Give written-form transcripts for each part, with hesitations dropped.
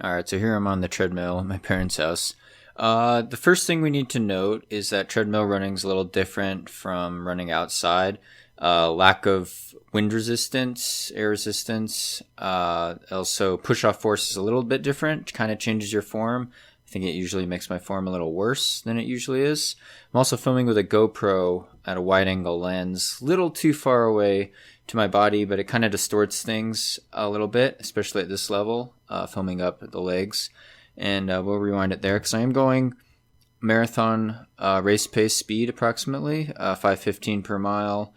All right, so here I'm on the treadmill at my parents' house. The first thing we need to note is that treadmill running is a little different from running outside. Lack of wind resistance, air resistance. Also, push-off force is a little bit different. Kind of changes your form. I think it usually makes my form a little worse than it usually is. I'm also filming with a GoPro at a wide-angle lens, little too far away to my body, but it kind of distorts things a little bit, especially at this level, filming up the legs. And we'll rewind it there because I am going marathon race pace speed approximately, 5:15 per mile,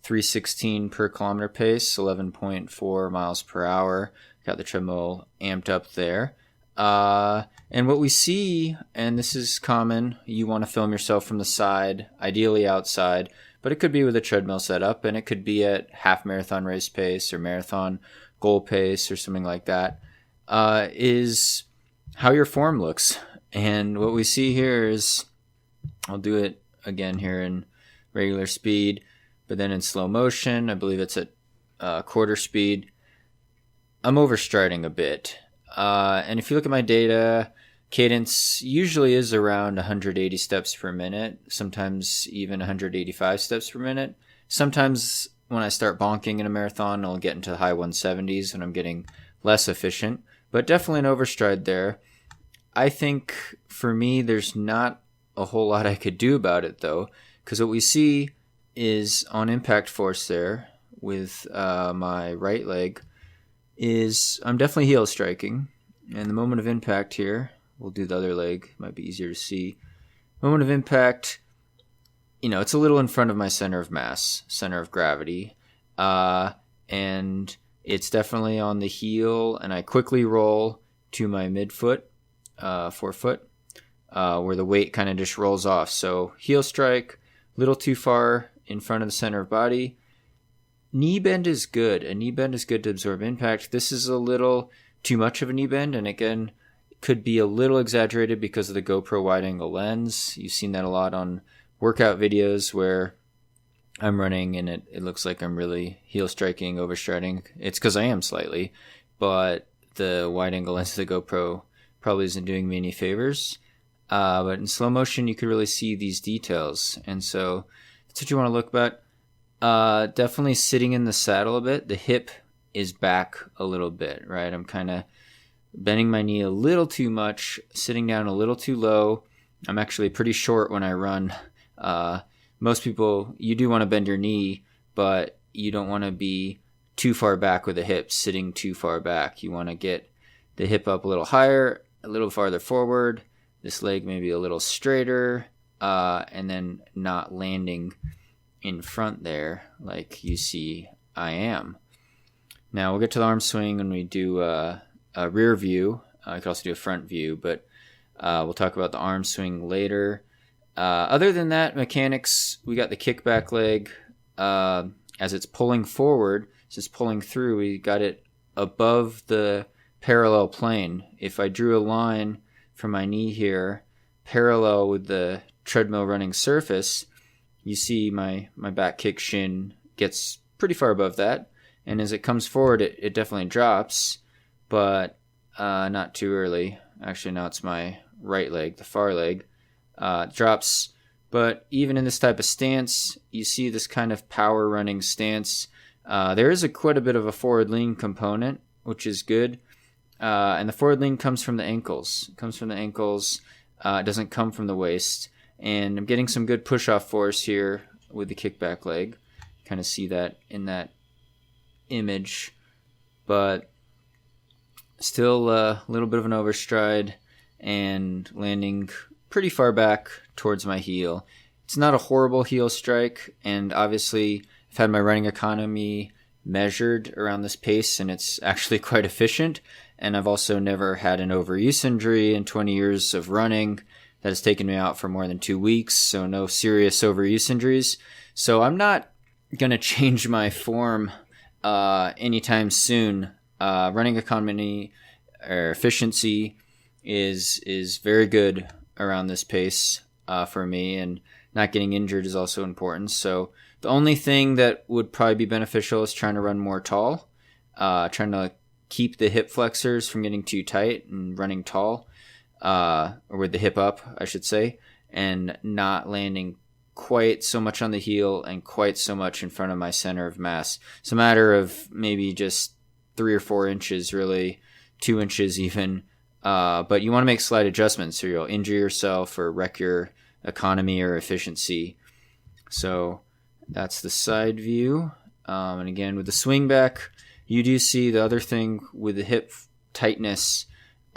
3:16 per kilometer pace, 11.4 miles per hour. Got the treadmill amped up there. And what we see, and this is common, you want to film yourself from the side, ideally outside, but it could be with a treadmill setup, and it could be at half marathon race pace or marathon goal pace or something like that, is how your form looks. And what we see here is, I'll do it again here in regular speed, but then in slow motion, I believe it's at quarter speed. I'm overstriding a bit. And if you look at my data, cadence usually is around 180 steps per minute, sometimes even 185 steps per minute. Sometimes when I start bonking in a marathon, I'll get into the high 170s when I'm getting less efficient, but definitely an overstride there. I think for me, there's not a whole lot I could do about it though, because what we see is on impact force there with my right leg is I'm definitely heel striking. And the moment of impact here, we'll do the other leg, might be easier to see. Moment of impact, it's a little in front of my center of mass, center of gravity. And it's definitely on the heel, and I quickly roll to my midfoot, forefoot, where the weight kind of just rolls off. So heel strike, a little too far in front of the center of body. Knee bend is good. A knee bend is good to absorb impact. This is a little too much of a knee bend, and again, could be a little exaggerated because of the GoPro wide-angle lens. You've seen that a lot on workout videos where I'm running and it looks like I'm really heel striking, overstriding. It's because I am slightly, but the wide-angle lens of the GoPro probably isn't doing me any favors. But in slow motion, you could really see these details, and so that's what you want to look at. Definitely sitting in the saddle a bit. The hip is back a little bit, right? I'm kind of bending my knee a little too much, sitting down a little too low. I'm actually pretty short when I run. Most people, you do want to bend your knee, but you don't want to be too far back with the hips, sitting too far back. You want to get the hip up a little higher, a little farther forward, this leg maybe a little straighter, and then not landing in front there like you see I am. Now we'll get to the arm swing when we do a rear view. I could also do a front view, but we'll talk about the arm swing later. Other than that, mechanics, we got the kickback leg as it's pulling forward, so it's pulling through. We got it above the parallel plane. If I drew a line from my knee here, parallel with the treadmill running surface, you see my back kick shin gets pretty far above that. And as it comes forward, it definitely drops, but not too early. Actually, now it's my right leg, the far leg. Drops, but even in this type of stance, you see this kind of power running stance. There is quite a bit of a forward lean component, which is good. And the forward lean comes from the ankles. It comes from the ankles. It doesn't come from the waist. And I'm getting some good push-off force here with the kickback leg. Kind of see that in that image. But still a little bit of an overstride and landing pretty far back towards my heel. It's not a horrible heel strike, and obviously I've had my running economy measured around this pace, and it's actually quite efficient. And I've also never had an overuse injury in 20 years of running that has taken me out for more than 2 weeks, so no serious overuse injuries. So I'm not going to change my form anytime soon. Running economy or efficiency is very good around this pace for me, and not getting injured is also important. So the only thing that would probably be beneficial is trying to run more tall, trying to keep the hip flexors from getting too tight and running tall, or with the hip up, I should say, and not landing quite so much on the heel and quite so much in front of my center of mass. It's a matter of maybe just 3 or 4 inches, really, 2 inches even. But you want to make slight adjustments or you'll injure yourself or wreck your economy or efficiency. So that's the side view. And again, with the swing back, you do see the other thing with the hip tightness,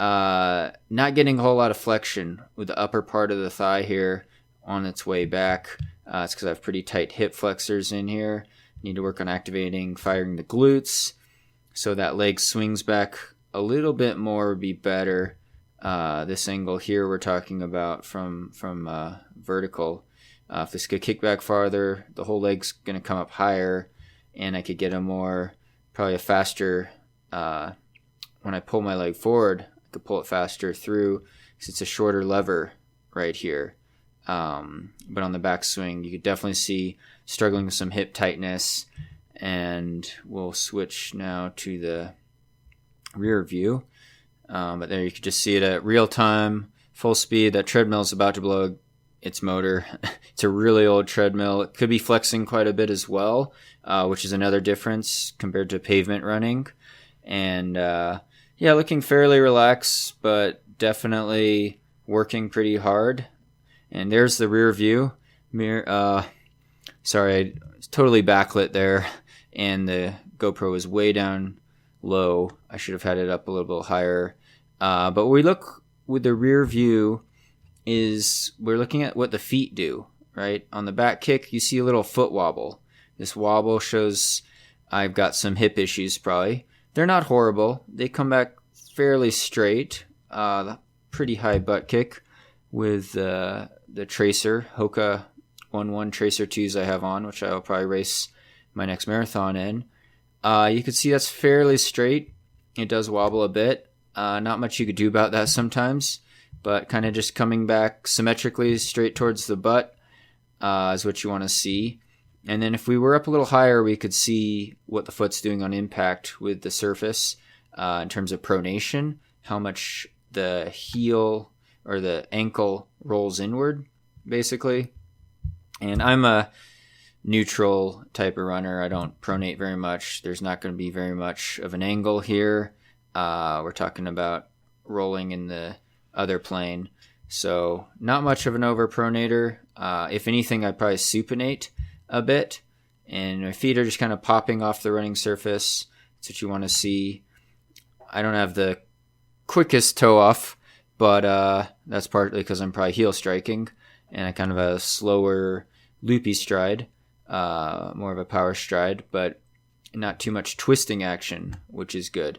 not getting a whole lot of flexion with the upper part of the thigh here on its way back. It's because I have pretty tight hip flexors in here. Need to work on firing the glutes so that leg swings back a little bit more would be better. This angle here we're talking about from vertical. If this could kick back farther, the whole leg's going to come up higher, and I could get probably a faster, when I pull my leg forward, I could pull it faster through because it's a shorter lever right here. But on the backswing, you could definitely see struggling with some hip tightness. And we'll switch now to the rear view. But there you can just see it at real time, full speed. That treadmill is about to blow its motor. It's a really old treadmill. It could be flexing quite a bit as well, which is another difference compared to pavement running. And looking fairly relaxed, but definitely working pretty hard. And there's the rear view mirror. Sorry, I was totally backlit there, and the GoPro was way down low. I should have had it up a little bit higher. But we look with the rear view is we're looking at what the feet do, right? On the back kick, you see a little foot wobble. This wobble shows I've got some hip issues probably. They're not horrible. They come back fairly straight. Pretty high butt kick with the Tracer, Hoka 1-1 Tracer 2s I have on, which I will probably race my next marathon in. You can see that's fairly straight. It does wobble a bit. Not much you could do about that sometimes, but kind of just coming back symmetrically straight towards the butt is what you want to see. And then if we were up a little higher, we could see what the foot's doing on impact with the surface in terms of pronation, how much the heel or the ankle rolls inward, basically. And I'm a neutral type of runner. I don't pronate very much. There's not going to be very much of an angle here. We're talking about rolling in the other plane. So not much of an overpronator. If anything, I'd probably supinate a bit. And my feet are just kind of popping off the running surface. That's what you want to see. I don't have the quickest toe off, but that's partly because I'm probably heel striking. And I kind of have a slower, loopy stride. More of a power stride, but not too much twisting action, which is good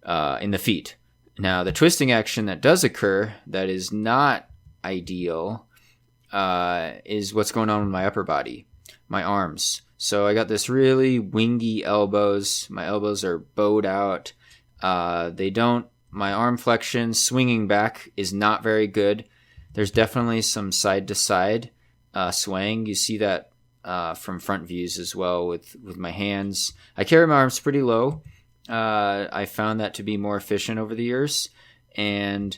in the feet. Now, the twisting action that does occur that is not ideal is what's going on with my upper body, my arms. So I got this really wingy elbows. My elbows are bowed out. My arm flexion swinging back is not very good. There's definitely some side-to-side swaying. You see that from front views as well with my hands. I carry my arms pretty low. I found that to be more efficient over the years. And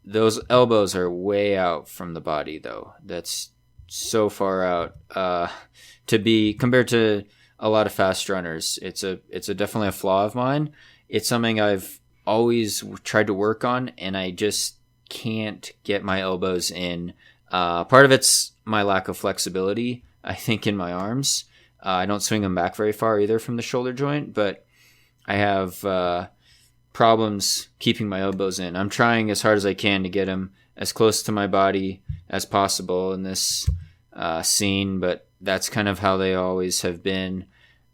those elbows are way out from the body, though. That's so far out to be compared to a lot of fast runners. It's definitely a flaw of mine. It's something I've always tried to work on, and I just can't get my elbows in. Part of it's my lack of flexibility, I think, in my arms. I don't swing them back very far either from the shoulder joint, but I have problems keeping my elbows in. I'm trying as hard as I can to get them as close to my body as possible in this scene, but that's kind of how they always have been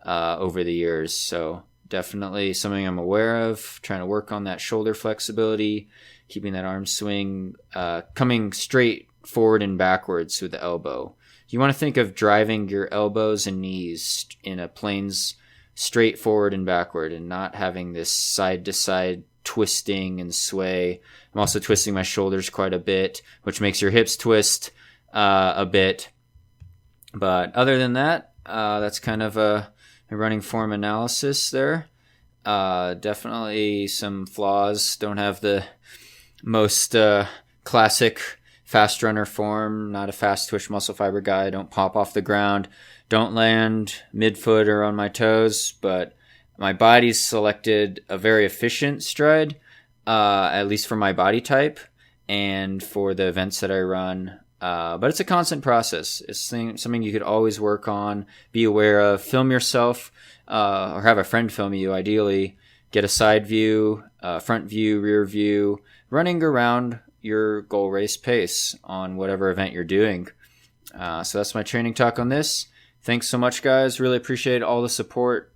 over the years. So definitely something I'm aware of, trying to work on that shoulder flexibility, keeping that arm swing, coming straight forward and backwards with the elbow. You want to think of driving your elbows and knees in a planes straight forward and backward and not having this side-to-side twisting and sway. I'm also twisting my shoulders quite a bit, which makes your hips twist a bit. But other than that, that's kind of a running form analysis there. Definitely some flaws. Don't have the most classic fast runner form. Not a fast twitch muscle fiber guy. Don't pop off the ground. Don't land midfoot or on my toes. But my body's selected a very efficient stride, at least for my body type and for the events that I run. But it's a constant process. It's something you could always work on, be aware of, film yourself, or have a friend film you, ideally. Get a side view, front view, rear view, running around your goal race pace on whatever event you're doing. So that's my training talk on this. Thanks so much, guys. Really appreciate all the support,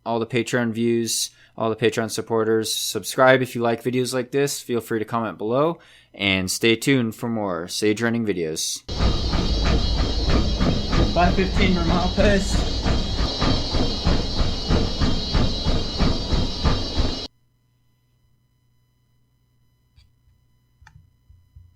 all the Patreon views, all the Patreon supporters. Subscribe if you like videos like this. Feel free to comment below. And stay tuned for more Sage running videos. 5:15 per mile pace.